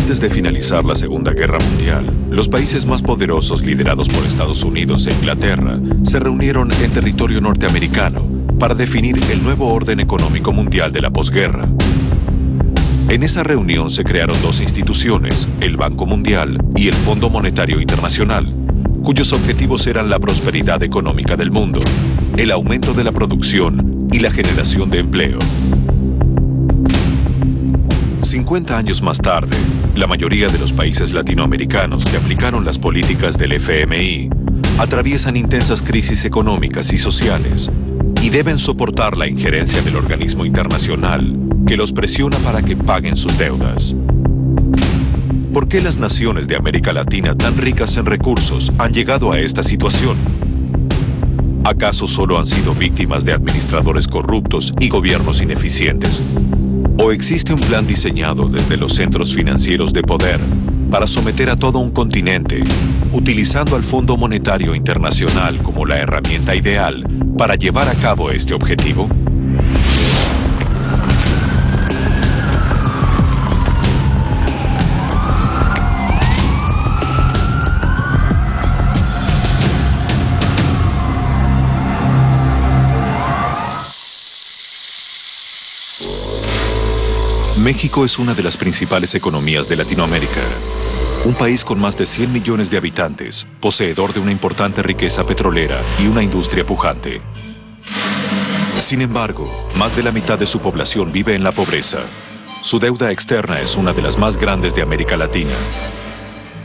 Antes de finalizar la Segunda Guerra Mundial, los países más poderosos liderados por Estados Unidos e Inglaterra se reunieron en territorio norteamericano para definir el nuevo orden económico mundial de la posguerra. En esa reunión se crearon dos instituciones, el Banco Mundial y el Fondo Monetario Internacional, cuyos objetivos eran la prosperidad económica del mundo, el aumento de la producción y la generación de empleo. 50 años más tarde, la mayoría de los países latinoamericanos que aplicaron las políticas del FMI atraviesan intensas crisis económicas y sociales y deben soportar la injerencia del organismo internacional que los presiona para que paguen sus deudas. ¿Por qué las naciones de América Latina tan ricas en recursos han llegado a esta situación? ¿Acaso solo han sido víctimas de administradores corruptos y gobiernos ineficientes? ¿O existe un plan diseñado desde los centros financieros de poder para someter a todo un continente, utilizando al Fondo Monetario Internacional como la herramienta ideal para llevar a cabo este objetivo? México es una de las principales economías de Latinoamérica. Un país con más de 100 millones de habitantes, poseedor de una importante riqueza petrolera y una industria pujante. Sin embargo, más de la mitad de su población vive en la pobreza. Su deuda externa es una de las más grandes de América Latina.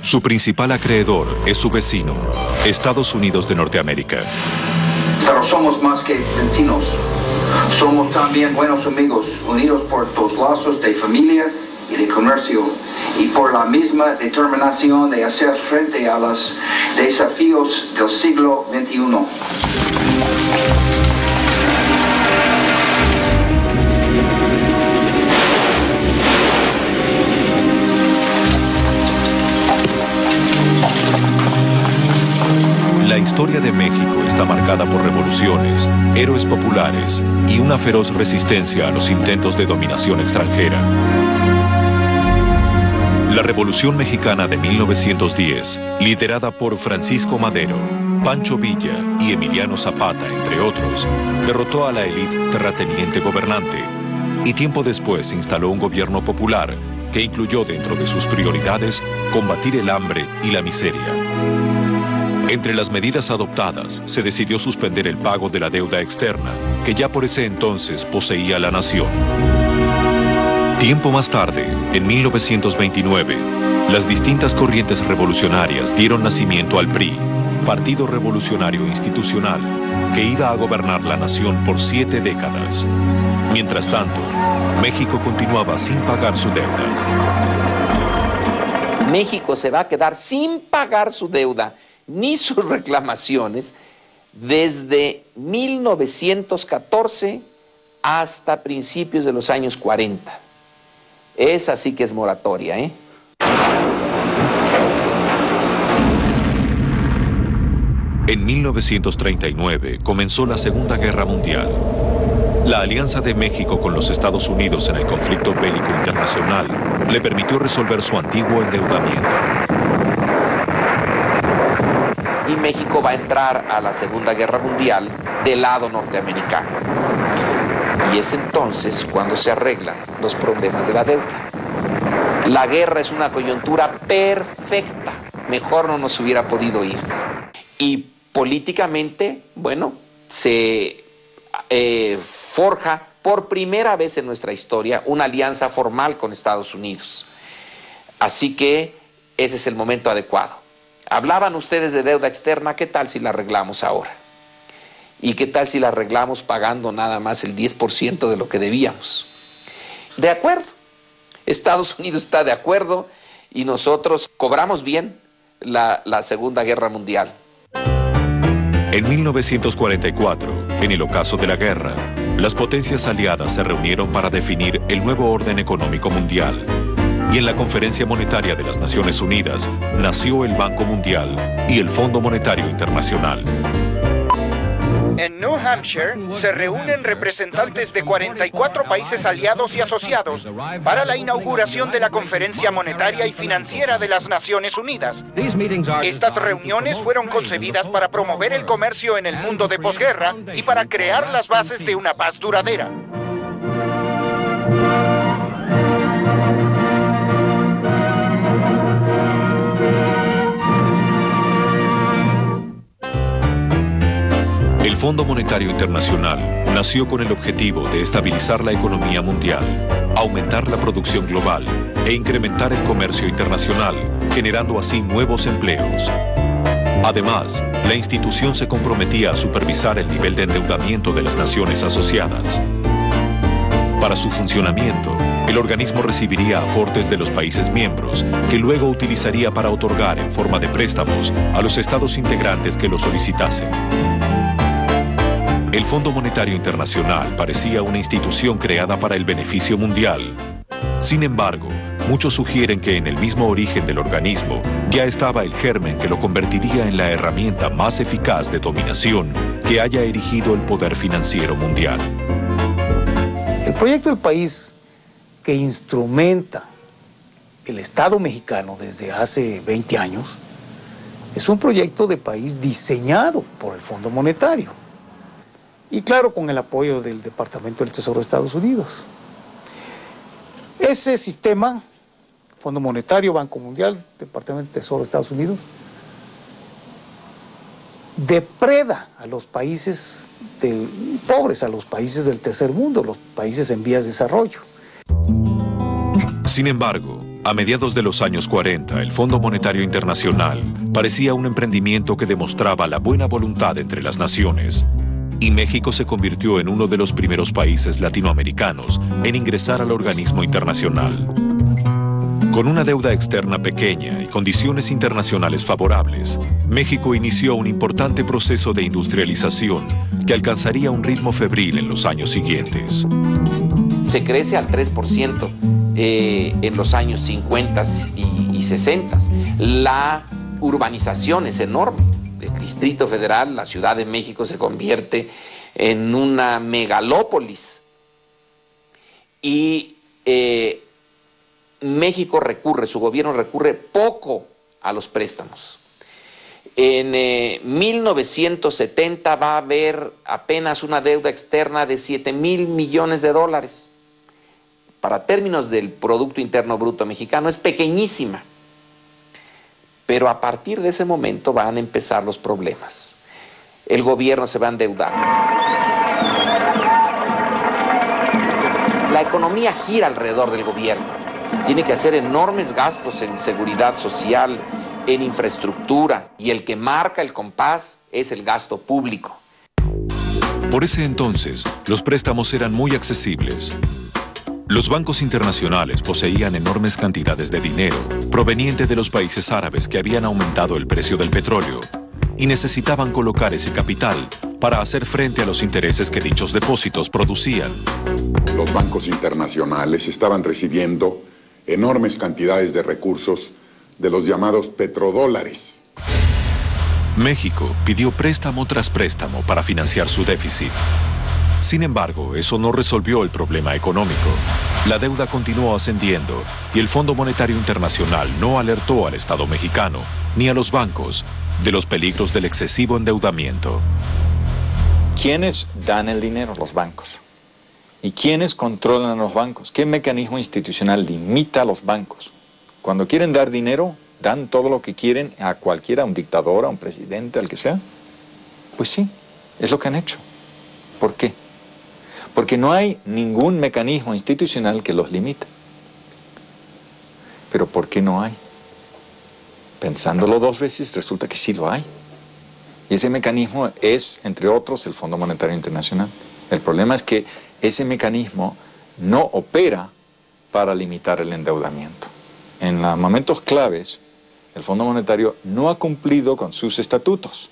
Su principal acreedor es su vecino, Estados Unidos de Norteamérica. Pero somos más que vecinos. Somos también buenos amigos, unidos por los lazos de familia y de comercio, y por la misma determinación de hacer frente a los desafíos del siglo XXI. La historia de México está marcada por revoluciones, héroes populares y una feroz resistencia a los intentos de dominación extranjera. La Revolución Mexicana de 1910, liderada por Francisco Madero, Pancho Villa y Emiliano Zapata, entre otros, derrotó a la élite terrateniente gobernante y tiempo después instaló un gobierno popular que incluyó dentro de sus prioridades combatir el hambre y la miseria. Entre las medidas adoptadas, se decidió suspender el pago de la deuda externa, que ya por ese entonces poseía la nación. Tiempo más tarde, en 1929, las distintas corrientes revolucionarias dieron nacimiento al PRI, Partido Revolucionario Institucional, que iba a gobernar la nación por 7 décadas. Mientras tanto, México continuaba sin pagar su deuda. México se va a quedar sin pagar su deuda ni sus reclamaciones desde 1914 hasta principios de los años 40. Esa sí que es moratoria, ¿eh? En 1939 comenzó la Segunda Guerra Mundial. La alianza de México con los Estados Unidos en el conflicto bélico internacional le permitió resolver su antiguo endeudamiento. Y México va a entrar a la Segunda Guerra Mundial del lado norteamericano. Y es entonces cuando se arreglan los problemas de la deuda. La guerra es una coyuntura perfecta. Mejor no nos hubiera podido ir. Y políticamente, bueno, se forja por primera vez en nuestra historia una alianza formal con Estados Unidos. Así que ese es el momento adecuado. Hablaban ustedes de deuda externa, ¿qué tal si la arreglamos ahora? ¿Y qué tal si la arreglamos pagando nada más el 10% de lo que debíamos? De acuerdo. Estados Unidos está de acuerdo y nosotros cobramos bien la Segunda Guerra Mundial. En 1944, en el ocaso de la guerra, las potencias aliadas se reunieron para definir el nuevo orden económico mundial. Y en la Conferencia Monetaria de las Naciones Unidas nació el Banco Mundial y el Fondo Monetario Internacional. En New Hampshire se reúnen representantes de 44 países aliados y asociados para la inauguración de la Conferencia Monetaria y Financiera de las Naciones Unidas. Estas reuniones fueron concebidas para promover el comercio en el mundo de posguerra y para crear las bases de una paz duradera. El Fondo Monetario Internacional nació con el objetivo de estabilizar la economía mundial, aumentar la producción global e incrementar el comercio internacional, generando así nuevos empleos. Además, la institución se comprometía a supervisar el nivel de endeudamiento de las naciones asociadas. Para su funcionamiento, el organismo recibiría aportes de los países miembros, que luego utilizaría para otorgar en forma de préstamos a los estados integrantes que lo solicitasen. El Fondo Monetario Internacional parecía una institución creada para el beneficio mundial. Sin embargo, muchos sugieren que en el mismo origen del organismo ya estaba el germen que lo convertiría en la herramienta más eficaz de dominación que haya erigido el poder financiero mundial. El proyecto del país que instrumenta el Estado mexicano desde hace 20 años es un proyecto de país diseñado por el Fondo Monetario. Y claro, con el apoyo del Departamento del Tesoro de Estados Unidos. Ese sistema, Fondo Monetario, Banco Mundial, Departamento del Tesoro de Estados Unidos, depreda a los países pobres, a los países del tercer mundo, los países en vías de desarrollo. Sin embargo, a mediados de los años 40, el Fondo Monetario Internacional parecía un emprendimiento que demostraba la buena voluntad entre las naciones. Y México se convirtió en uno de los primeros países latinoamericanos en ingresar al organismo internacional. Con una deuda externa pequeña y condiciones internacionales favorables, México inició un importante proceso de industrialización que alcanzaría un ritmo febril en los años siguientes. Se crece al 3% en los años 50 y 60. La urbanización es enorme. El Distrito Federal, la Ciudad de México, se convierte en una megalópolis. Y México su gobierno recurre poco a los préstamos. En 1970 va a haber apenas una deuda externa de 7,000 millones de dólares. Para términos del Producto Interno Bruto mexicano es pequeñísima. Pero a partir de ese momento van a empezar los problemas. El gobierno se va a endeudar. La economía gira alrededor del gobierno. Tiene que hacer enormes gastos en seguridad social, en infraestructura, y el que marca el compás es el gasto público. Por ese entonces, los préstamos eran muy accesibles. Los bancos internacionales poseían enormes cantidades de dinero proveniente de los países árabes que habían aumentado el precio del petróleo y necesitaban colocar ese capital para hacer frente a los intereses que dichos depósitos producían. Los bancos internacionales estaban recibiendo enormes cantidades de recursos de los llamados petrodólares. México pidió préstamo tras préstamo para financiar su déficit. Sin embargo, eso no resolvió el problema económico. La deuda continuó ascendiendo y el Fondo Monetario Internacional no alertó al Estado mexicano ni a los bancos de los peligros del excesivo endeudamiento. ¿Quiénes dan el dinero? Los bancos. ¿Y quiénes controlan a los bancos? ¿Qué mecanismo institucional limita a los bancos? Cuando quieren dar dinero, dan todo lo que quieren a cualquiera, a un dictador, a un presidente, al que sea. Pues sí, es lo que han hecho. ¿Por qué? Porque no hay ningún mecanismo institucional que los limite. ¿Pero por qué no hay? Pensándolo dos veces, resulta que sí lo hay. Y ese mecanismo es, entre otros, el Fondo Monetario Internacional. El problema es que ese mecanismo no opera para limitar el endeudamiento. En los momentos claves, el Fondo Monetario no ha cumplido con sus estatutos.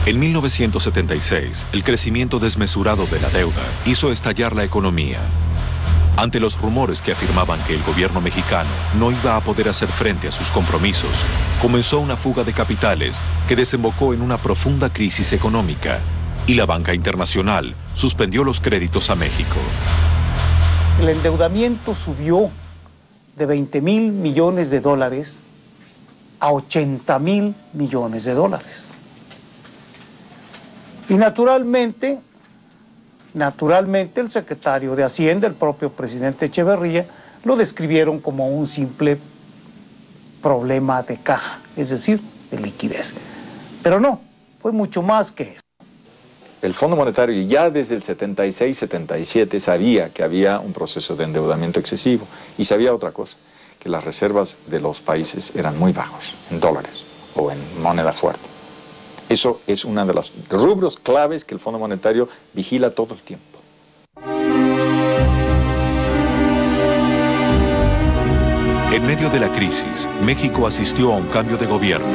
En 1976, el crecimiento desmesurado de la deuda hizo estallar la economía. Ante los rumores que afirmaban que el gobierno mexicano no iba a poder hacer frente a sus compromisos, comenzó una fuga de capitales que desembocó en una profunda crisis económica y la banca internacional suspendió los créditos a México. El endeudamiento subió de 20,000 millones de dólares a 80,000 millones de dólares. Y naturalmente el secretario de Hacienda, el propio presidente Echeverría, lo describieron como un simple problema de caja, es decir, de liquidez. Pero no, fue mucho más que eso. El Fondo Monetario ya desde el 76-77 sabía que había un proceso de endeudamiento excesivo y sabía otra cosa, que las reservas de los países eran muy bajos, en dólares o en moneda fuerte. Eso es uno de los rubros claves que el Fondo Monetario vigila todo el tiempo. En medio de la crisis, México asistió a un cambio de gobierno.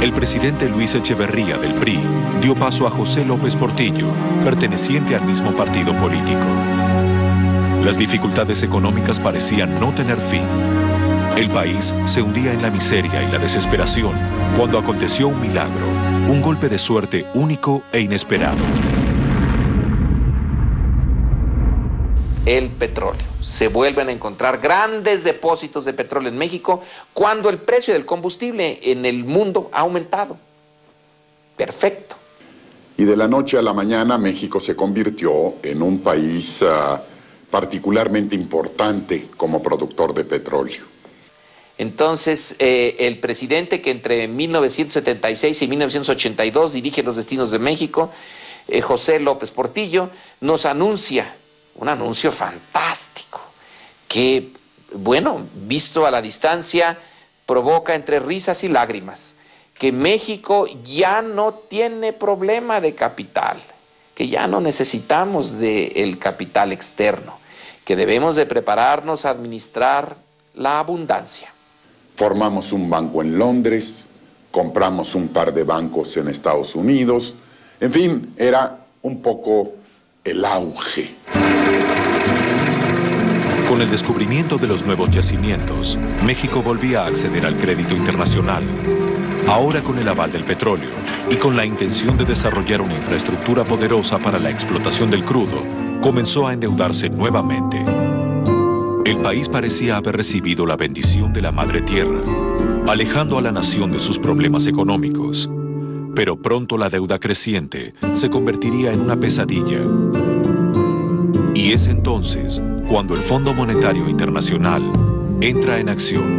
El presidente Luis Echeverría del PRI dio paso a José López Portillo, perteneciente al mismo partido político. Las dificultades económicas parecían no tener fin. El país se hundía en la miseria y la desesperación cuando aconteció un milagro, un golpe de suerte único e inesperado. El petróleo. Se vuelven a encontrar grandes depósitos de petróleo en México cuando el precio del combustible en el mundo ha aumentado. Perfecto. Y de la noche a la mañana México se convirtió en un país particularmente importante como productor de petróleo. Entonces, el presidente que entre 1976 y 1982 dirige los destinos de México, José López Portillo, nos anuncia un anuncio fantástico que, bueno, visto a la distancia, provoca entre risas y lágrimas, que México ya no tiene problema de capital, que ya no necesitamos del capital externo, que debemos de prepararnos a administrar la abundancia. Formamos un banco en Londres, compramos un par de bancos en Estados Unidos, en fin, era un poco el auge. Con el descubrimiento de los nuevos yacimientos, México volvía a acceder al crédito internacional, ahora con el aval del petróleo y con la intención de desarrollar una infraestructura poderosa para la explotación del crudo, comenzó a endeudarse nuevamente. El país parecía haber recibido la bendición de la Madre Tierra, alejando a la nación de sus problemas económicos. Pero pronto la deuda creciente se convertiría en una pesadilla. Y es entonces cuando el Fondo Monetario Internacional entra en acción.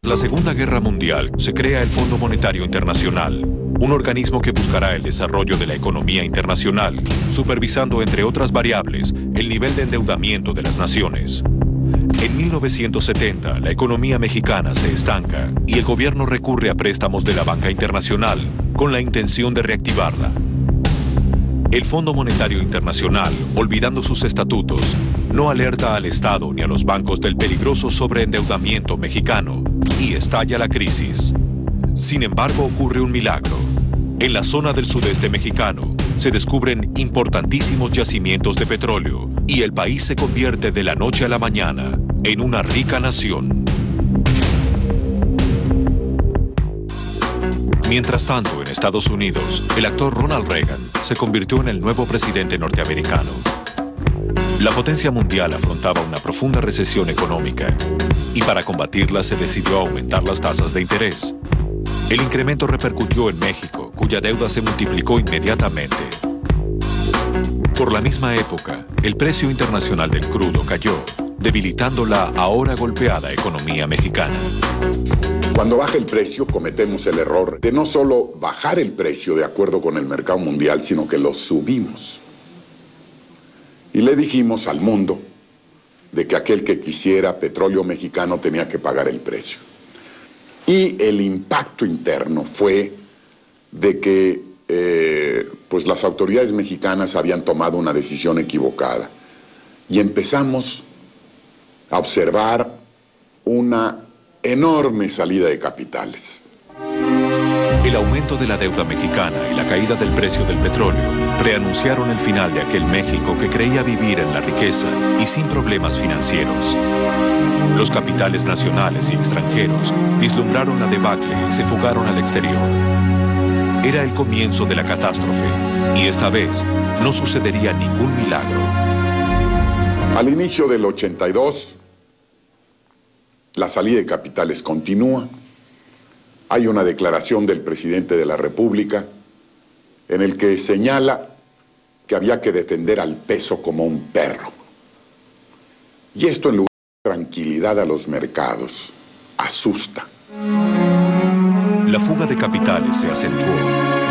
Tras la Segunda Guerra Mundial se crea el Fondo Monetario Internacional, un organismo que buscará el desarrollo de la economía internacional, supervisando, entre otras variables, el nivel de endeudamiento de las naciones. En 1970, la economía mexicana se estanca y el gobierno recurre a préstamos de la banca internacional con la intención de reactivarla. El Fondo Monetario Internacional, olvidando sus estatutos, no alerta al Estado ni a los bancos del peligroso sobreendeudamiento mexicano y estalla la crisis. Sin embargo, ocurre un milagro. En la zona del sudeste mexicano se descubren importantísimos yacimientos de petróleo y el país se convierte de la noche a la mañana en una rica nación. Mientras tanto, en Estados Unidos, el actor Ronald Reagan se convirtió en el nuevo presidente norteamericano. La potencia mundial afrontaba una profunda recesión económica y para combatirla se decidió aumentar las tasas de interés. El incremento repercutió en México, cuya deuda se multiplicó inmediatamente. Por la misma época, el precio internacional del crudo cayó, debilitando la ahora golpeada economía mexicana. Cuando baja el precio, cometemos el error de no solo bajar el precio de acuerdo con el mercado mundial, sino que lo subimos. Y le dijimos al mundo de que aquel que quisiera petróleo mexicano tenía que pagar el precio. Y el impacto interno fue de que pues las autoridades mexicanas habían tomado una decisión equivocada. Y empezamos a observar una enorme salida de capitales. El aumento de la deuda mexicana y la caída del precio del petróleo preanunciaron el final de aquel México que creía vivir en la riqueza y sin problemas financieros. Los capitales nacionales y extranjeros vislumbraron la debacle y se fugaron al exterior. Era el comienzo de la catástrofe y esta vez no sucedería ningún milagro. Al inicio del 82, la salida de capitales continúa. Hay una declaración del presidente de la República en el que señala que había que defender al peso como un perro. Y esto, en lugar de tranquilidad a los mercados, asusta. La fuga de capitales se acentuó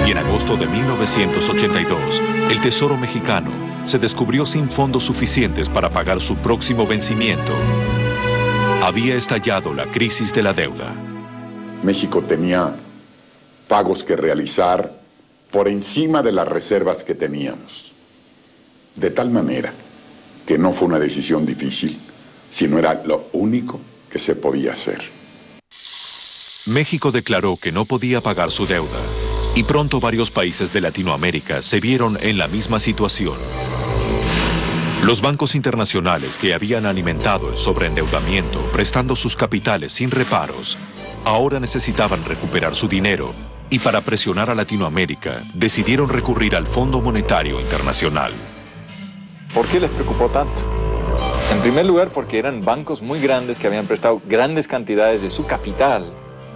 y en agosto de 1982 el Tesoro mexicano se descubrió sin fondos suficientes para pagar su próximo vencimiento. Había estallado la crisis de la deuda. México tenía pagos que realizar por encima de las reservas que teníamos. De tal manera que no fue una decisión difícil, sino era lo único que se podía hacer. México declaró que no podía pagar su deuda y pronto varios países de Latinoamérica se vieron en la misma situación. Los bancos internacionales que habían alimentado el sobreendeudamiento prestando sus capitales sin reparos, ahora necesitaban recuperar su dinero y para presionar a Latinoamérica decidieron recurrir al Fondo Monetario Internacional. ¿Por qué les preocupó tanto? En primer lugar, porque eran bancos muy grandes que habían prestado grandes cantidades de su capital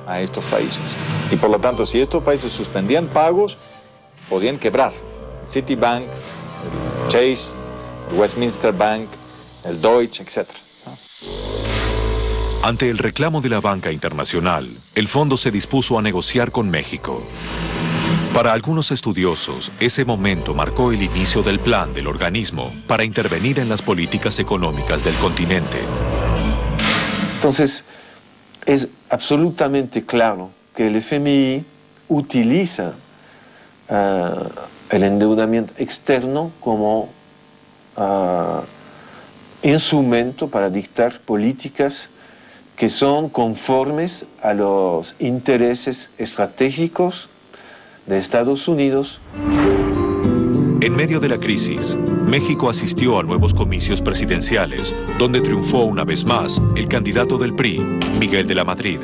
a estos países. Y por lo tanto, si estos países suspendían pagos, podían quebrar. Citibank, el Chase, el Westminster Bank, el Deutsche, etc. Ante el reclamo de la banca internacional, el fondo se dispuso a negociar con México. Para algunos estudiosos, ese momento marcó el inicio del plan del organismo para intervenir en las políticas económicas del continente. Entonces, es absolutamente claro que el FMI utiliza el endeudamiento externo como instrumento para dictar políticas que son conformes a los intereses estratégicos de Estados Unidos. En medio de la crisis, México asistió a nuevos comicios presidenciales, donde triunfó una vez más el candidato del PRI, Miguel de la Madrid.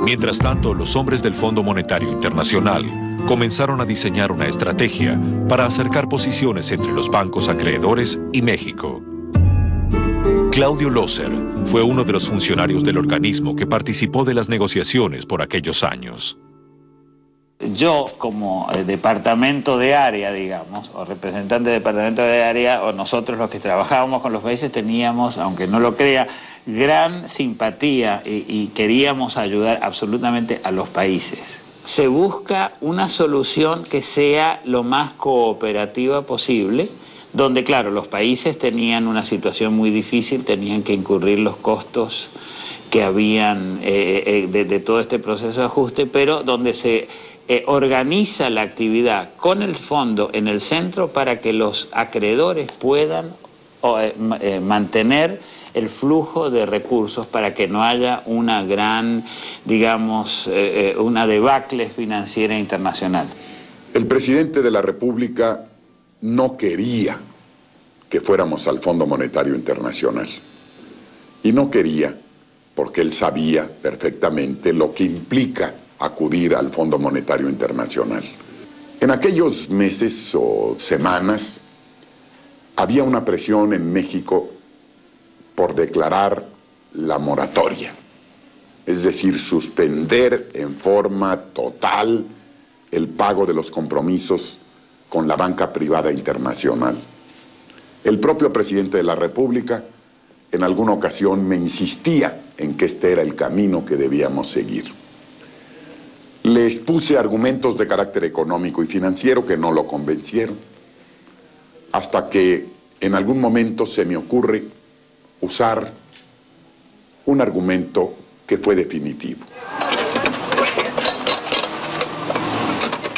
Mientras tanto, los hombres del Fondo Monetario Internacional comenzaron a diseñar una estrategia para acercar posiciones entre los bancos acreedores y México. Claudio Loser fue uno de los funcionarios del organismo que participó de las negociaciones por aquellos años. Yo, como departamento de área, digamos, o representante de departamento de área, o nosotros los que trabajábamos con los países, teníamos, aunque no lo crea, gran simpatía y queríamos ayudar absolutamente a los países. Se busca una solución que sea lo más cooperativa posible, donde, claro, los países tenían una situación muy difícil, tenían que incurrir los costos que habían de todo este proceso de ajuste, pero donde se organiza la actividad con el fondo en el centro para que los acreedores puedan mantener el flujo de recursos para que no haya una gran, digamos, una debacle financiera internacional. El presidente de la República no quería que fuéramos al Fondo Monetario Internacional. Y no quería porque él sabía perfectamente lo que implica acudir al Fondo Monetario Internacional. En aquellos meses o semanas había una presión en México por declarar la moratoria, es decir, suspender en forma total el pago de los compromisos con la banca privada internacional. El propio presidente de la República en alguna ocasión me insistía en que este era el camino que debíamos seguir. Le expuse argumentos de carácter económico y financiero que no lo convencieron, hasta que en algún momento se me ocurre usar un argumento que fue definitivo.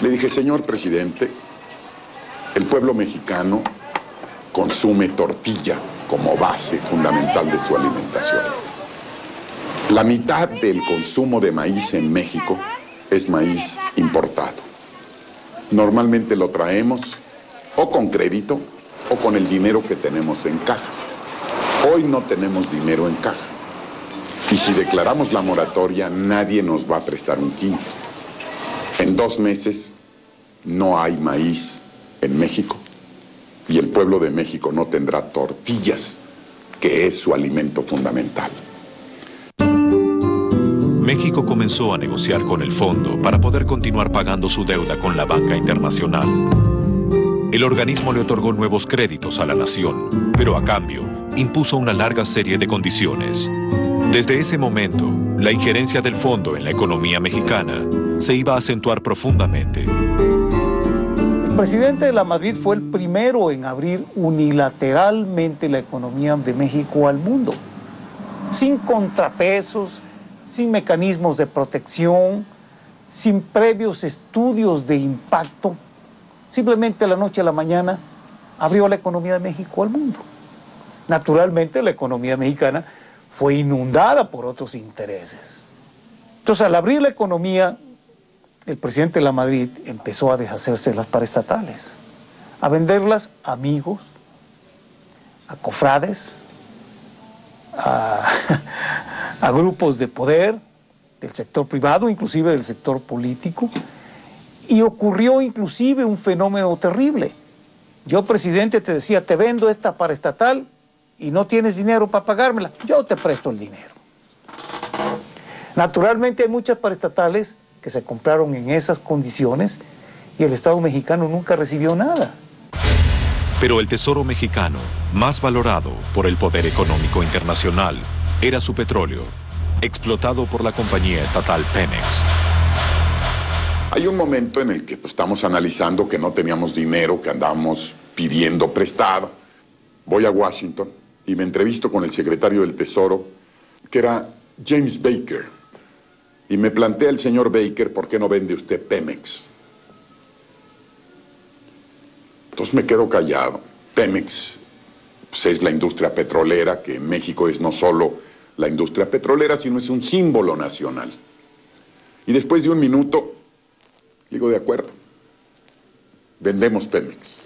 Le dije, señor presidente, el pueblo mexicano consume tortilla como base fundamental de su alimentación. La mitad del consumo de maíz en México es maíz importado. Normalmente lo traemos o con crédito o con el dinero que tenemos en caja. Hoy no tenemos dinero en caja. Y si declaramos la moratoria, nadie nos va a prestar un quinto. En 2 meses no hay maíz en México y el pueblo de México no tendrá tortillas, que es su alimento fundamental. México comenzó a negociar con el fondo para poder continuar pagando su deuda con la banca internacional. El organismo le otorgó nuevos créditos a la nación, pero a cambio impuso una larga serie de condiciones. Desde ese momento, la injerencia del fondo en la economía mexicana se iba a acentuar profundamente. El presidente de la Madrid fue el primero en abrir unilateralmente la economía de México al mundo, sin contrapesos, sin mecanismos de protección, sin previos estudios de impacto. Simplemente de la noche a la mañana abrió la economía de México al mundo. Naturalmente la economía mexicana fue inundada por otros intereses. Entonces, al abrir la economía, el presidente de la Madrid empezó a deshacerse de las paraestatales, a venderlas a amigos, a cofrades, a grupos de poder del sector privado, inclusive del sector político, y ocurrió inclusive un fenómeno terrible. Yo, presidente, te decía, te vendo esta paraestatal y no tienes dinero para pagármela, yo te presto el dinero. Naturalmente hay muchas paraestatales que se compraron en esas condiciones y el Estado mexicano nunca recibió nada. Pero el tesoro mexicano, más valorado por el poder económico internacional, era su petróleo, explotado por la compañía estatal Pemex. Hay un momento en el que estamos analizando que no teníamos dinero, que andábamos pidiendo prestado. Voy a Washington y me entrevisto con el secretario del Tesoro, que era James Baker. Y me plantea el señor Baker, ¿por qué no vende usted Pemex? Entonces me quedo callado. Pemex pues, es la industria petrolera, que en México es no solo la industria petrolera, sino es un símbolo nacional. Y después de un minuto, digo, de acuerdo, vendemos Pemex.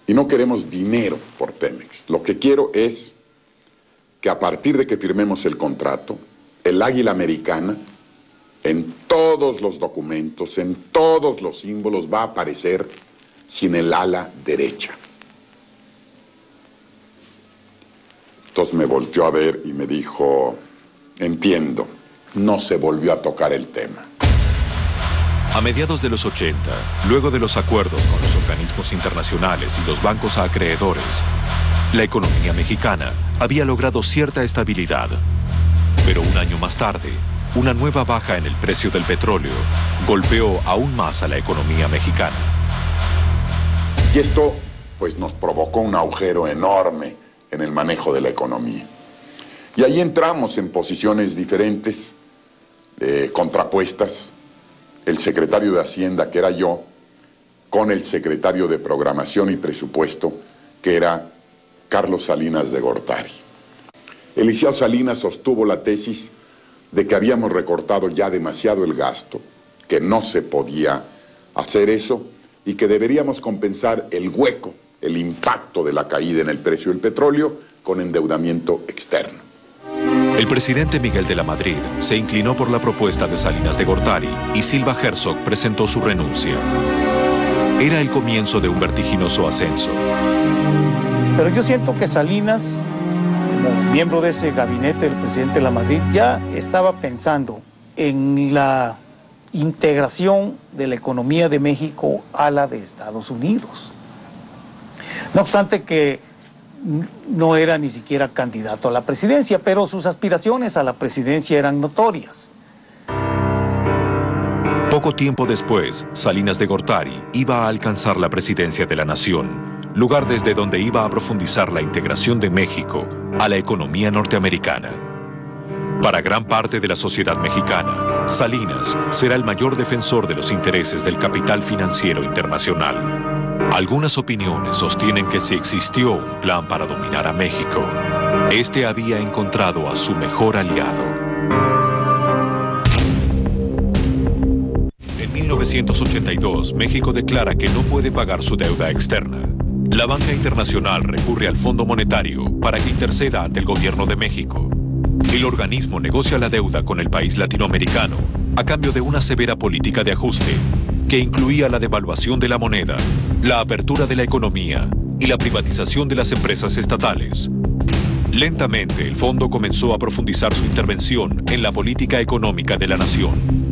Y no queremos dinero por Pemex. Lo que quiero es que a partir de que firmemos el contrato, el águila americana, en todos los documentos, en todos los símbolos, va a aparecer sin el ala derecha. Entonces me volteó a ver y me dijo, entiendo, no se volvió a tocar el tema. A mediados de los 80, luego de los acuerdos con los organismos internacionales y los bancos acreedores, la economía mexicana había logrado cierta estabilidad. Pero un año más tarde, una nueva baja en el precio del petróleo golpeó aún más a la economía mexicana. Y esto, pues, nos provocó un agujero enorme en el manejo de la economía. Y ahí entramos en posiciones diferentes, contrapuestas, el secretario de Hacienda, que era yo, con el secretario de Programación y Presupuesto, que era Carlos Salinas de Gortari. El licenciado Salinas sostuvo la tesis de que habíamos recortado ya demasiado el gasto, que no se podía hacer eso y que deberíamos compensar el hueco, el impacto de la caída en el precio del petróleo con endeudamiento externo. El presidente Miguel de la Madrid se inclinó por la propuesta de Salinas de Gortari y Silva Herzog presentó su renuncia. Era el comienzo de un vertiginoso ascenso. Pero yo siento que Salinas, como miembro de ese gabinete del presidente de la Madrid, ya estaba pensando en la integración de la economía de México a la de Estados Unidos. No obstante que no era ni siquiera candidato a la presidencia, pero sus aspiraciones a la presidencia eran notorias. Poco tiempo después, Salinas de Gortari iba a alcanzar la presidencia de la nación, lugar desde donde iba a profundizar la integración de México a la economía norteamericana. Para gran parte de la sociedad mexicana, Salinas será el mayor defensor de los intereses del capital financiero internacional. Algunas opiniones sostienen que si existió un plan para dominar a México, este había encontrado a su mejor aliado. 1982, México declara que no puede pagar su deuda externa. La banca internacional recurre al Fondo Monetario para que interceda ante el gobierno de México. El organismo negocia la deuda con el país latinoamericano a cambio de una severa política de ajuste que incluía la devaluación de la moneda, la apertura de la economía y la privatización de las empresas estatales. Lentamente, el fondo comenzó a profundizar su intervención en la política económica de la nación.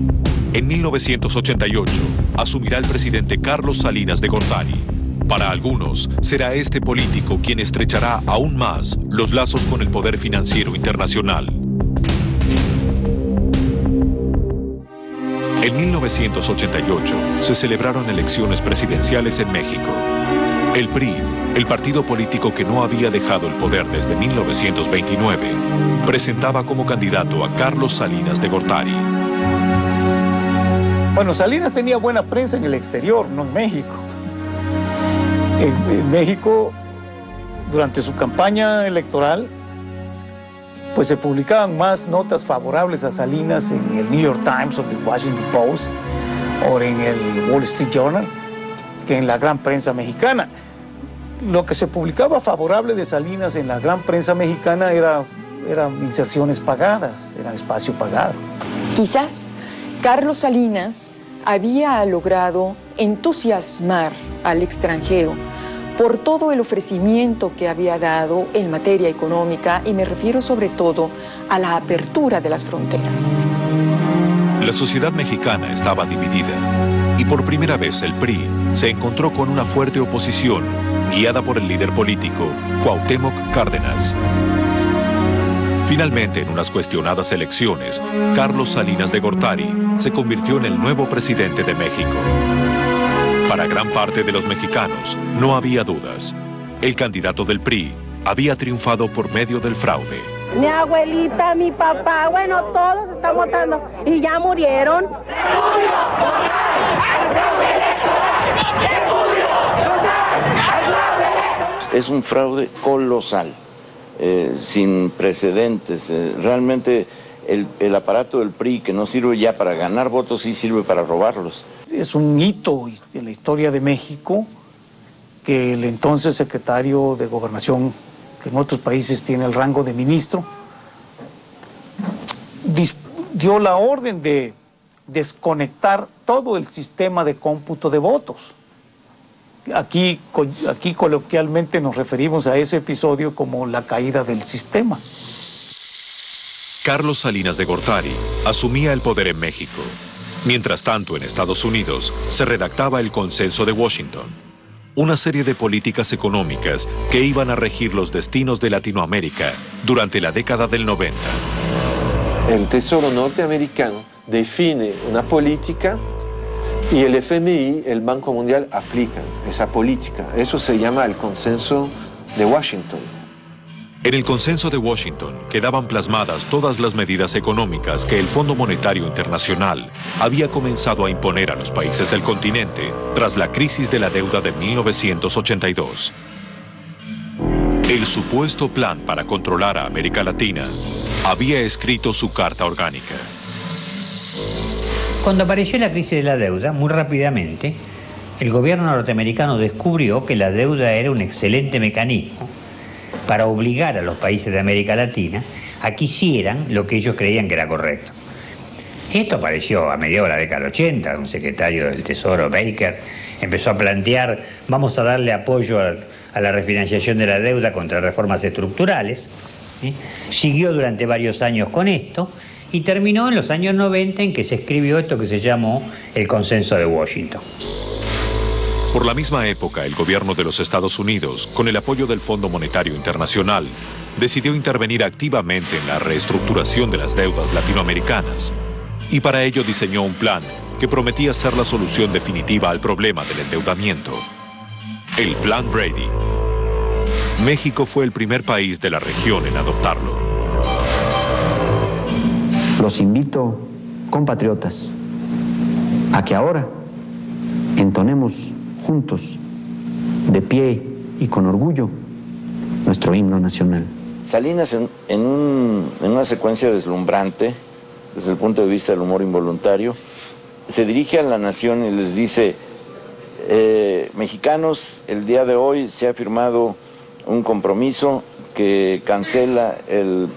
En 1988, asumirá el presidente Carlos Salinas de Gortari. Para algunos, será este político quien estrechará aún más los lazos con el poder financiero internacional. En 1988 se celebraron elecciones presidenciales en México. El PRI, el partido político que no había dejado el poder desde 1929, presentaba como candidato a Carlos Salinas de Gortari. Bueno, Salinas tenía buena prensa en el exterior, no en México. En México, durante su campaña electoral, pues se publicaban más notas favorables a Salinas en el New York Times o el Washington Post o en el Wall Street Journal que en la gran prensa mexicana. Lo que se publicaba favorable de Salinas en la gran prensa mexicana eran inserciones pagadas, era espacio pagado. Quizás Carlos Salinas había logrado entusiasmar al extranjero por todo el ofrecimiento que había dado en materia económica, y me refiero sobre todo a la apertura de las fronteras. La sociedad mexicana estaba dividida y por primera vez el PRI se encontró con una fuerte oposición guiada por el líder político Cuauhtémoc Cárdenas. Finalmente, en unas cuestionadas elecciones, Carlos Salinas de Gortari se convirtió en el nuevo presidente de México. Para gran parte de los mexicanos, no había dudas. El candidato del PRI había triunfado por medio del fraude. Mi abuelita, mi papá, bueno, todos están votando y ya murieron. Es un fraude colosal, sin precedentes. Realmente el aparato del PRI, que no sirve ya para ganar votos, sí sirve para robarlos. Es un hito en la historia de México que el entonces secretario de Gobernación, que en otros países tiene el rango de ministro, dio la orden de desconectar todo el sistema de cómputo de votos. Aquí coloquialmente nos referimos a ese episodio como la caída del sistema. Carlos Salinas de Gortari asumía el poder en México. Mientras tanto, en Estados Unidos se redactaba el Consenso de Washington, una serie de políticas económicas que iban a regir los destinos de Latinoamérica durante la década del 90. El Tesoro norteamericano define una política y el FMI, el Banco Mundial, aplican esa política. Eso se llama el Consenso de Washington. En el Consenso de Washington quedaban plasmadas todas las medidas económicas que el Fondo Monetario Internacional había comenzado a imponer a los países del continente tras la crisis de la deuda de 1982. El supuesto plan para controlar a América Latina había escrito su carta orgánica. Cuando apareció la crisis de la deuda, muy rápidamente, el gobierno norteamericano descubrió que la deuda era un excelente mecanismo para obligar a los países de América Latina a que hicieran lo que ellos creían que era correcto. Esto apareció a mediados de la década del 80, un secretario del Tesoro, Baker, empezó a plantear, vamos a darle apoyo a la refinanciación de la deuda contra reformas estructurales, ¿sí? Siguió durante varios años con esto y terminó en los años 90 en que se escribió esto que se llamó el Consenso de Washington. Por la misma época, el gobierno de los Estados Unidos, con el apoyo del Fondo Monetario Internacional, decidió intervenir activamente en la reestructuración de las deudas latinoamericanas, y para ello diseñó un plan que prometía ser la solución definitiva al problema del endeudamiento. El Plan Brady. México fue el primer país de la región en adoptarlo. Los invito, compatriotas, a que ahora entonemos juntos, de pie y con orgullo, nuestro himno nacional. Salinas, en una secuencia deslumbrante, desde el punto de vista del humor involuntario, se dirige a la nación y les dice, mexicanos, el día de hoy se ha firmado un compromiso que cancela el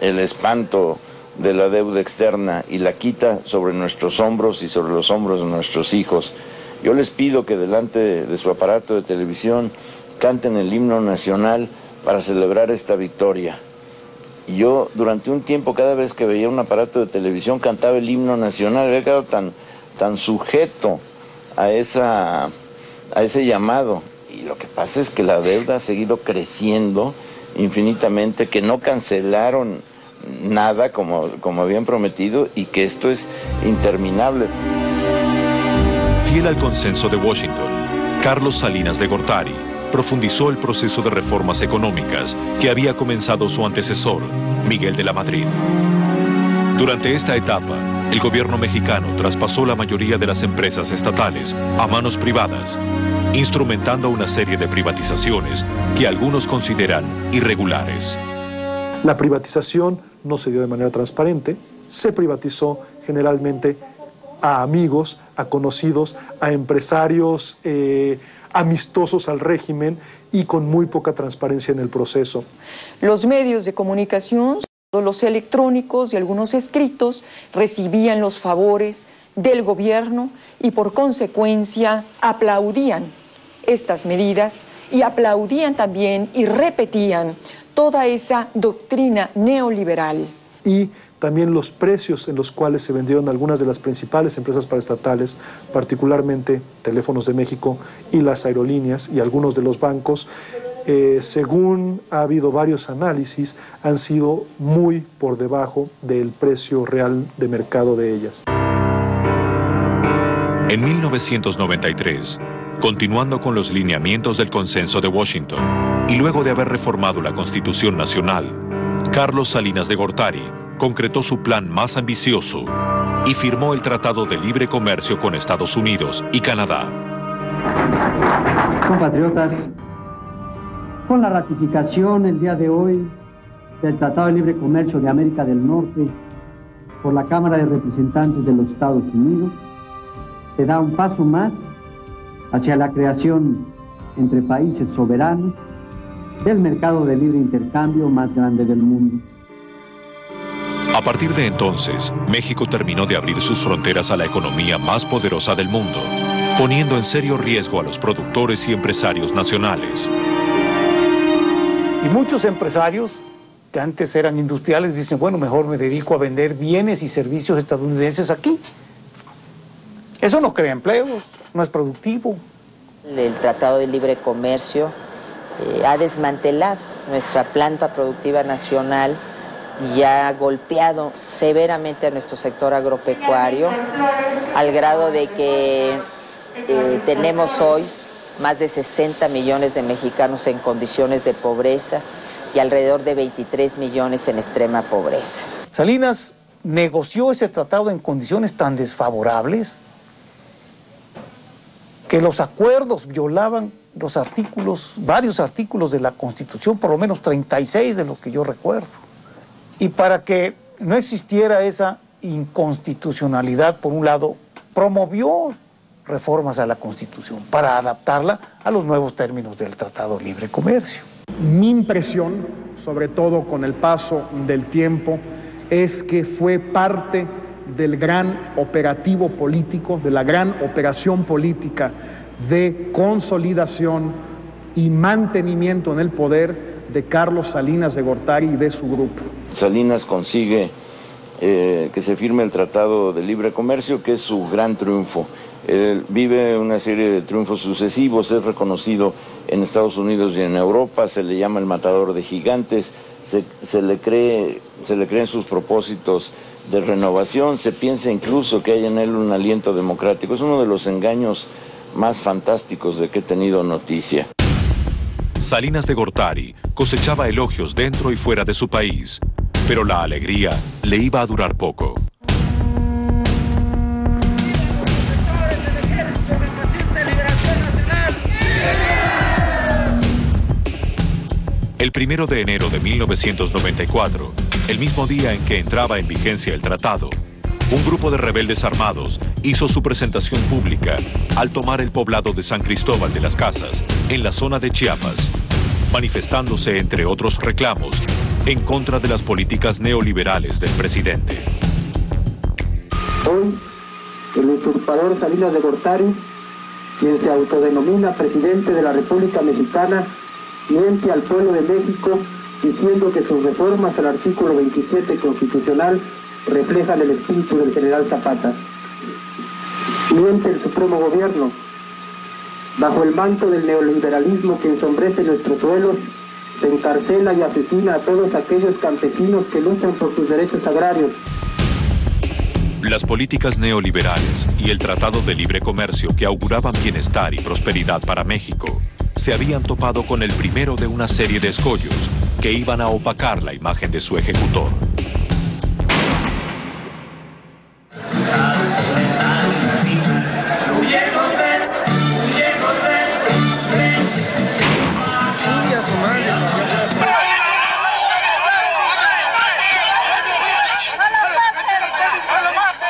espanto de la deuda externa y la quita sobre nuestros hombros y sobre los hombros de nuestros hijos. Yo les pido que delante de su aparato de televisión canten el himno nacional para celebrar esta victoria. Y yo durante un tiempo, cada vez que veía un aparato de televisión, cantaba el himno nacional. Había quedado tan sujeto a ese llamado. Y lo que pasa es que la deuda ha seguido creciendo infinitamente, que no cancelaron nada como habían prometido y que esto es interminable. Fiel al consenso de Washington, Carlos Salinas de Gortari profundizó el proceso de reformas económicas que había comenzado su antecesor, Miguel de la Madrid. Durante esta etapa, el gobierno mexicano traspasó la mayoría de las empresas estatales a manos privadas, instrumentando una serie de privatizaciones que algunos consideran irregulares. La privatización no se dio de manera transparente, se privatizó generalmente a amigos, a conocidos, a empresarios amistosos al régimen y con muy poca transparencia en el proceso. Los medios de comunicación, los electrónicos y algunos escritos, recibían los favores del gobierno y por consecuencia aplaudían estas medidas y aplaudían también y repetían toda esa doctrina neoliberal. Y también los precios en los cuales se vendieron algunas de las principales empresas paraestatales, particularmente Teléfonos de México y las aerolíneas y algunos de los bancos, según ha habido varios análisis, han sido muy por debajo del precio real de mercado de ellas. En 1993, continuando con los lineamientos del consenso de Washington y luego de haber reformado la Constitución Nacional, Carlos Salinas de Gortari concretó su plan más ambicioso y firmó el Tratado de Libre Comercio con Estados Unidos y Canadá. Compatriotas, con la ratificación el día de hoy del Tratado de Libre Comercio de América del Norte por la Cámara de Representantes de los Estados Unidos, se da un paso más hacia la creación entre países soberanos del mercado de libre intercambio más grande del mundo. A partir de entonces, México terminó de abrir sus fronteras a la economía más poderosa del mundo, poniendo en serio riesgo a los productores y empresarios nacionales. Y muchos empresarios que antes eran industriales dicen, bueno, mejor me dedico a vender bienes y servicios estadounidenses aquí. Eso no crea empleos, no es productivo. El Tratado de Libre Comercio ha desmantelado nuestra planta productiva nacional y ha golpeado severamente a nuestro sector agropecuario, al grado de que tenemos hoy más de 60 millones de mexicanos en condiciones de pobreza y alrededor de 23 millones en extrema pobreza. Salinas negoció ese tratado en condiciones tan desfavorables que los acuerdos violaban los artículos, varios artículos de la Constitución, por lo menos 36 de los que yo recuerdo. Y para que no existiera esa inconstitucionalidad, por un lado, promovió reformas a la Constitución para adaptarla a los nuevos términos del Tratado de Libre Comercio. Mi impresión, sobre todo con el paso del tiempo, es que fue parte del gran operativo político, de la gran operación política de consolidación y mantenimiento en el poder de Carlos Salinas de Gortari y de su grupo. Salinas consigue que se firme el Tratado de Libre Comercio, que es su gran triunfo. Él vive una serie de triunfos sucesivos, es reconocido en Estados Unidos y en Europa, se le llama el matador de gigantes, se le cree en sus propósitos de renovación, se piensa incluso que hay en él un aliento democrático. Es uno de los engaños más fantásticos de que he tenido noticia. Salinas de Gortari cosechaba elogios dentro y fuera de su país, pero la alegría le iba a durar poco. El 1 de enero de 1994, el mismo día en que entraba en vigencia el tratado, un grupo de rebeldes armados hizo su presentación pública al tomar el poblado de San Cristóbal de las Casas, en la zona de Chiapas, manifestándose, entre otros reclamos, en contra de las políticas neoliberales del presidente. Hoy, el usurpador Salinas de Gortari, quien se autodenomina presidente de la República Mexicana, miente al pueblo de México diciendo que sus reformas al artículo 27 constitucional reflejan el espíritu del general Zapata. Miente el Supremo Gobierno. Bajo el manto del neoliberalismo que ensombrece nuestros suelos, se encarcela y asesina a todos aquellos campesinos que luchan por sus derechos agrarios. Las políticas neoliberales y el Tratado de Libre Comercio que auguraban bienestar y prosperidad para México se habían topado con el primero de una serie de escollos que iban a opacar la imagen de su ejecutor.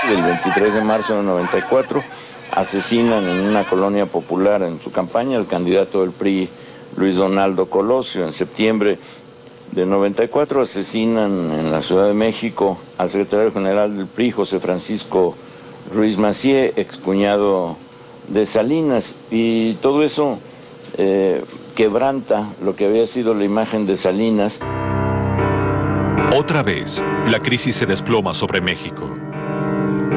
El 23 de marzo del 94 asesinan en una colonia popular en su campaña al candidato del PRI, Luis Donaldo Colosio. En septiembre del 94 asesinan en la Ciudad de México al secretario general del PRI, José Francisco Ruiz Massieu, excuñado de Salinas, y todo eso quebranta lo que había sido la imagen de Salinas. Otra vez, la crisis se desploma sobre México.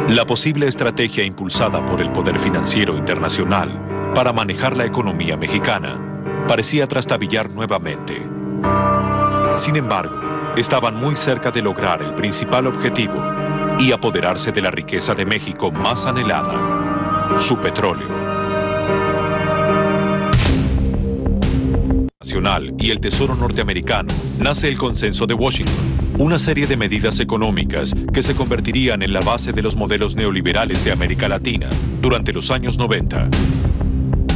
La posible estrategia impulsada por el poder financiero internacional para manejar la economía mexicana parecía trastabillar nuevamente. Sin embargo, estaban muy cerca de lograr el principal objetivo y apoderarse de la riqueza de México más anhelada, su petróleo. Nacional y el Tesoro norteamericano, nace el Consenso de Washington, una serie de medidas económicas que se convertirían en la base de los modelos neoliberales de América Latina durante los años 90.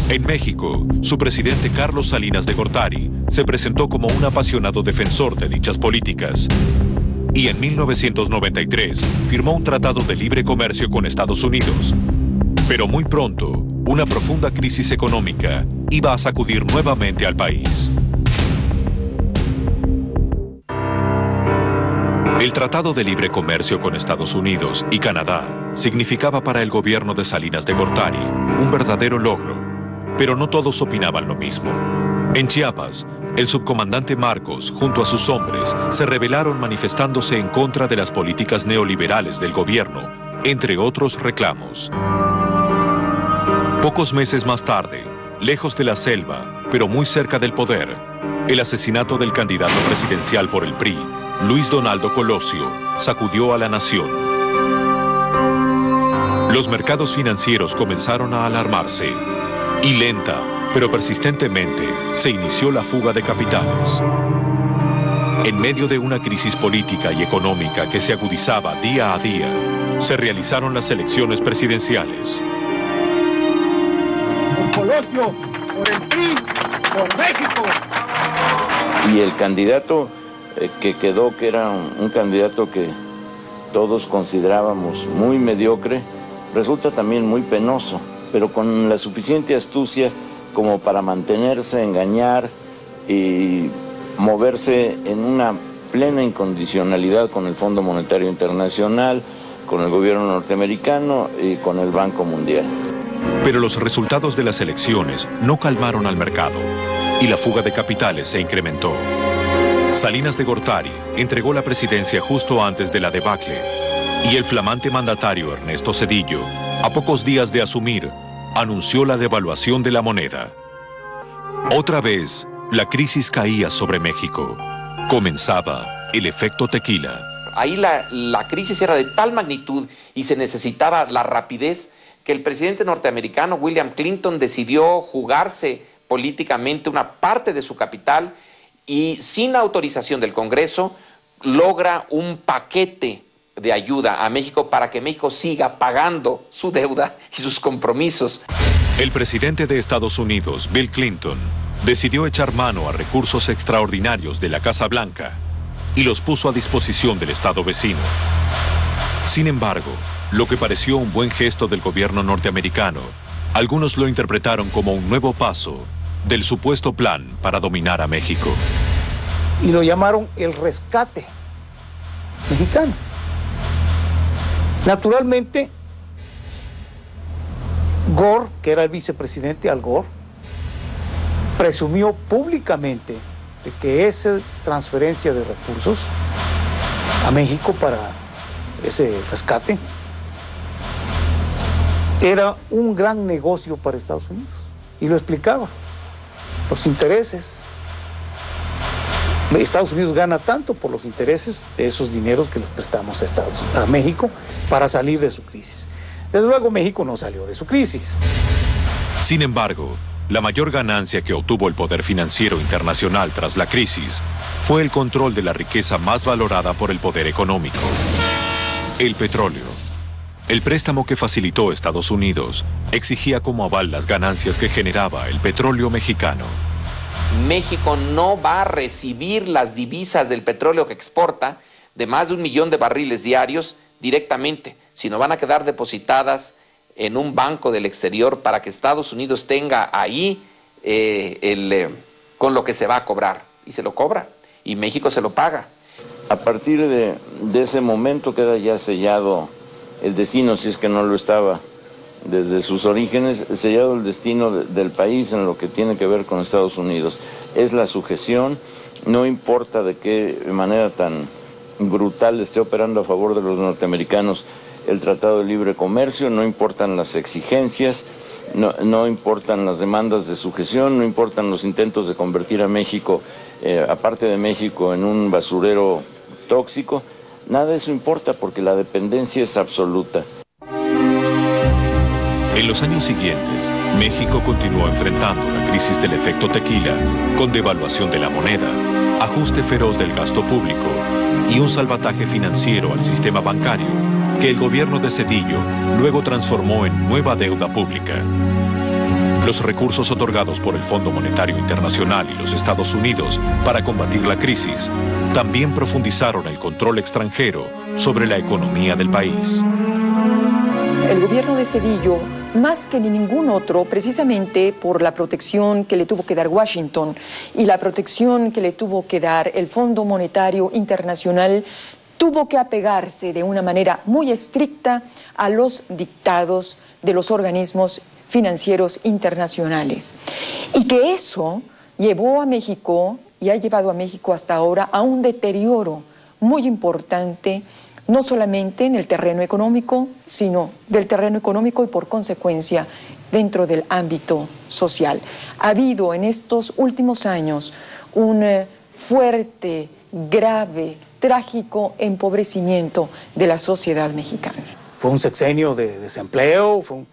En México, su presidente Carlos Salinas de Gortari se presentó como un apasionado defensor de dichas políticas. Y en 1993 firmó un tratado de libre comercio con Estados Unidos. Pero muy pronto, una profunda crisis económica iba a sacudir nuevamente al país. El Tratado de Libre Comercio con Estados Unidos y Canadá significaba para el gobierno de Salinas de Gortari un verdadero logro, pero no todos opinaban lo mismo. En Chiapas, el subcomandante Marcos, junto a sus hombres, se rebelaron manifestándose en contra de las políticas neoliberales del gobierno, entre otros reclamos. Pocos meses más tarde, lejos de la selva, pero muy cerca del poder, el asesinato del candidato presidencial por el PRI, Luis Donaldo Colosio, sacudió a la nación. Los mercados financieros comenzaron a alarmarse y lenta, pero persistentemente, se inició la fuga de capitales. En medio de una crisis política y económica que se agudizaba día a día, se realizaron las elecciones presidenciales. Colosio, por el PRI, por México. Y el candidato que quedó, que era un candidato que todos considerábamos muy mediocre, resulta también muy penoso, pero con la suficiente astucia como para mantenerse, engañar y moverse en una plena incondicionalidad con el Fondo Monetario Internacional, con el gobierno norteamericano y con el Banco Mundial. Pero los resultados de las elecciones no calmaron al mercado y la fuga de capitales se incrementó. Salinas de Gortari entregó la presidencia justo antes de la debacle y el flamante mandatario Ernesto Zedillo, a pocos días de asumir, anunció la devaluación de la moneda. Otra vez, la crisis caía sobre México. Comenzaba el efecto tequila. Ahí la crisis era de tal magnitud y se necesitaba la rapidez que el presidente norteamericano William Clinton decidió jugarse políticamente una parte de su capital y sin autorización del Congreso logra un paquete de ayuda a México para que México siga pagando su deuda y sus compromisos. El presidente de Estados Unidos, Bill Clinton, decidió echar mano a recursos extraordinarios de la Casa Blanca y los puso a disposición del Estado vecino. Sin embargo, lo que pareció un buen gesto del gobierno norteamericano, algunos lo interpretaron como un nuevo paso del supuesto plan para dominar a México. Y lo llamaron el rescate mexicano. Naturalmente, Gore, que era el vicepresidente Al Gore, presumió públicamente de que esa transferencia de recursos a México para ese rescate era un gran negocio para Estados Unidos. Y lo explicaba. Los intereses. Estados Unidos gana tanto por los intereses de esos dineros que les prestamos a México para salir de su crisis. Desde luego México no salió de su crisis. Sin embargo, la mayor ganancia que obtuvo el poder financiero internacional tras la crisis fue el control de la riqueza más valorada por el poder económico: el petróleo. El préstamo que facilitó Estados Unidos exigía como aval las ganancias que generaba el petróleo mexicano. México no va a recibir las divisas del petróleo que exporta, de más de 1 millón de barriles diarios, directamente, sino van a quedar depositadas en un banco del exterior para que Estados Unidos tenga ahí con lo que se va a cobrar. Y se lo cobra, y México se lo paga. A partir de ese momento queda ya sellado el destino, si es que no lo estaba desde sus orígenes, sellado el destino del país en lo que tiene que ver con Estados Unidos. Es la sujeción, no importa de qué manera tan brutal esté operando a favor de los norteamericanos el Tratado de Libre Comercio, no importan las exigencias, no importan las demandas de sujeción, no importan los intentos de convertir a México, aparte de México, en un basurero tóxico. Nada de eso importa porque la dependencia es absoluta. En los años siguientes, México continuó enfrentando la crisis del efecto tequila, con devaluación de la moneda, ajuste feroz del gasto público y un salvataje financiero al sistema bancario, que el gobierno de Zedillo luego transformó en nueva deuda pública. Los recursos otorgados por el Fondo Monetario Internacional y los Estados Unidos para combatir la crisis también profundizaron el control extranjero sobre la economía del país. El gobierno de Zedillo, más que ni ningún otro, precisamente por la protección que le tuvo que dar Washington y la protección que le tuvo que dar el Fondo Monetario Internacional, tuvo que apegarse de una manera muy estricta a los dictados de los organismos financieros internacionales. Y que eso llevó a México, y ha llevado a México hasta ahora, a un deterioro muy importante, no solamente en el terreno económico, sino del terreno económico y por consecuencia dentro del ámbito social. Ha habido en estos últimos años un fuerte, grave, trágico empobrecimiento de la sociedad mexicana. Fue un sexenio de desempleo, fue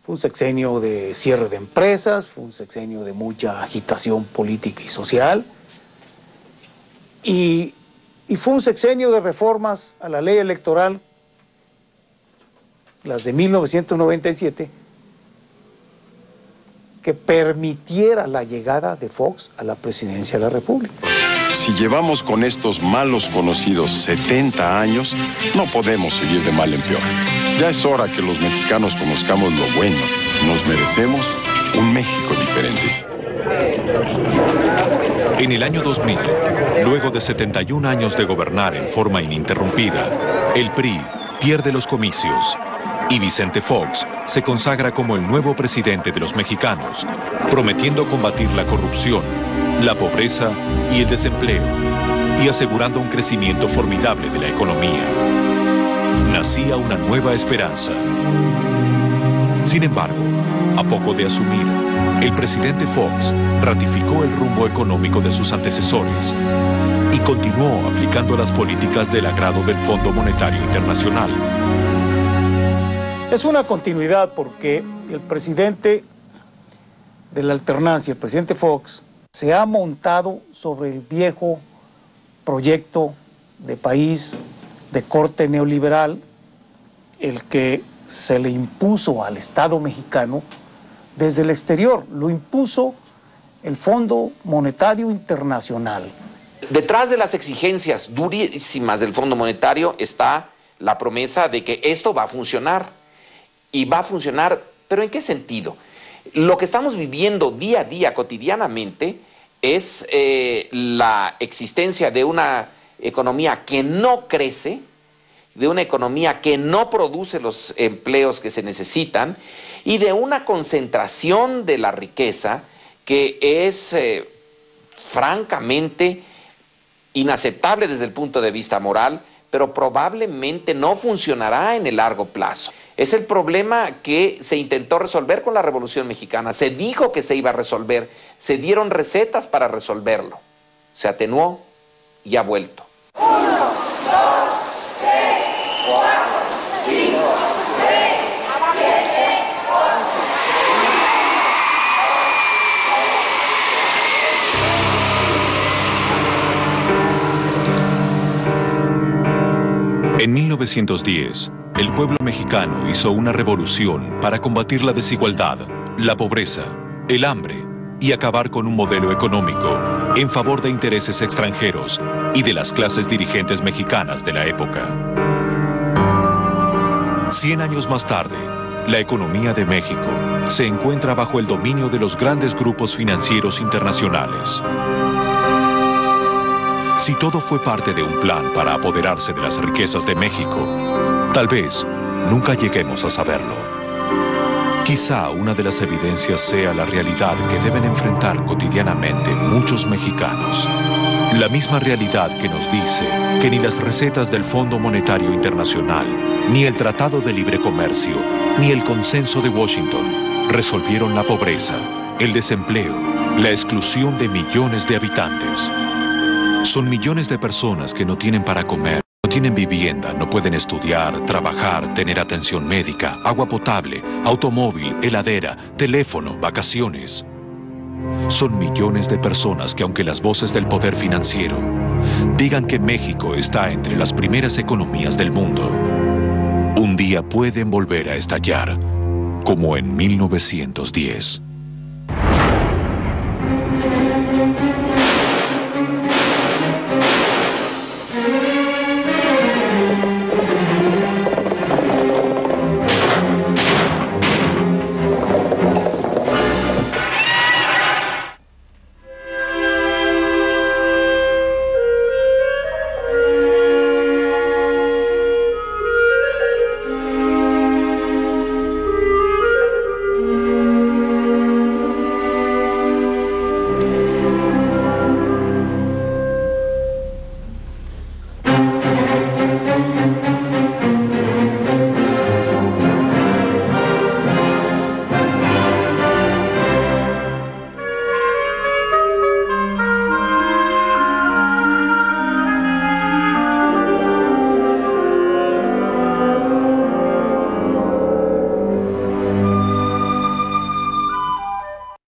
un sexenio de cierre de empresas, fue un sexenio de mucha agitación política y social, y fue un sexenio de reformas a la ley electoral, las de 1997, que permitiera la llegada de Fox a la presidencia de la República. Si llevamos con estos malos conocidos 70 años, no podemos seguir de mal en peor. Ya es hora que los mexicanos conozcamos lo bueno. Nos merecemos un México diferente. En el año 2000, luego de 71 años de gobernar en forma ininterrumpida, el PRI pierde los comicios y Vicente Fox se consagra como el nuevo presidente de los mexicanos, prometiendo combatir la corrupción, la pobreza y el desempleo, y asegurando un crecimiento formidable de la economía. Nacía una nueva esperanza. Sin embargo, a poco de asumir, el presidente Fox ratificó el rumbo económico de sus antecesores y continuó aplicando las políticas del agrado del Fondo Monetario Internacional. Es una continuidad porque el presidente de la alternancia, el presidente Fox, se ha montado sobre el viejo proyecto de país de corte neoliberal, el que se le impuso al Estado mexicano desde el exterior, lo impuso el Fondo Monetario Internacional. Detrás de las exigencias durísimas del Fondo Monetario está la promesa de que esto va a funcionar. Y va a funcionar, ¿pero en qué sentido? Lo que estamos viviendo día a día, cotidianamente, es la existencia de una economía que no crece, de una economía que no produce los empleos que se necesitan y de una concentración de la riqueza que es francamente inaceptable desde el punto de vista moral, pero probablemente no funcionará en el largo plazo. Es el problema que se intentó resolver con la Revolución Mexicana. Se dijo que se iba a resolver, se dieron recetas para resolverlo. Se atenuó y ha vuelto. 1, 2, 3, 4, 5, 6, 7, 8. En 1910, el pueblo mexicano hizo una revolución para combatir la desigualdad, la pobreza, el hambre y acabar con un modelo económico en favor de intereses extranjeros y de las clases dirigentes mexicanas de la época. 100 años más tarde, la economía de México se encuentra bajo el dominio de los grandes grupos financieros internacionales. Si todo fue parte de un plan para apoderarse de las riquezas de México, tal vez nunca lleguemos a saberlo. Quizá una de las evidencias sea la realidad que deben enfrentar cotidianamente muchos mexicanos. La misma realidad que nos dice que ni las recetas del Fondo Monetario Internacional, ni el Tratado de Libre Comercio, ni el Consenso de Washington resolvieron la pobreza, el desempleo, la exclusión de millones de habitantes. Son millones de personas que no tienen para comer, no tienen vivienda, no pueden estudiar, trabajar, tener atención médica, agua potable, automóvil, heladera, teléfono, vacaciones. Son millones de personas que, aunque las voces del poder financiero digan que México está entre las primeras economías del mundo, un día pueden volver a estallar, como en 1910.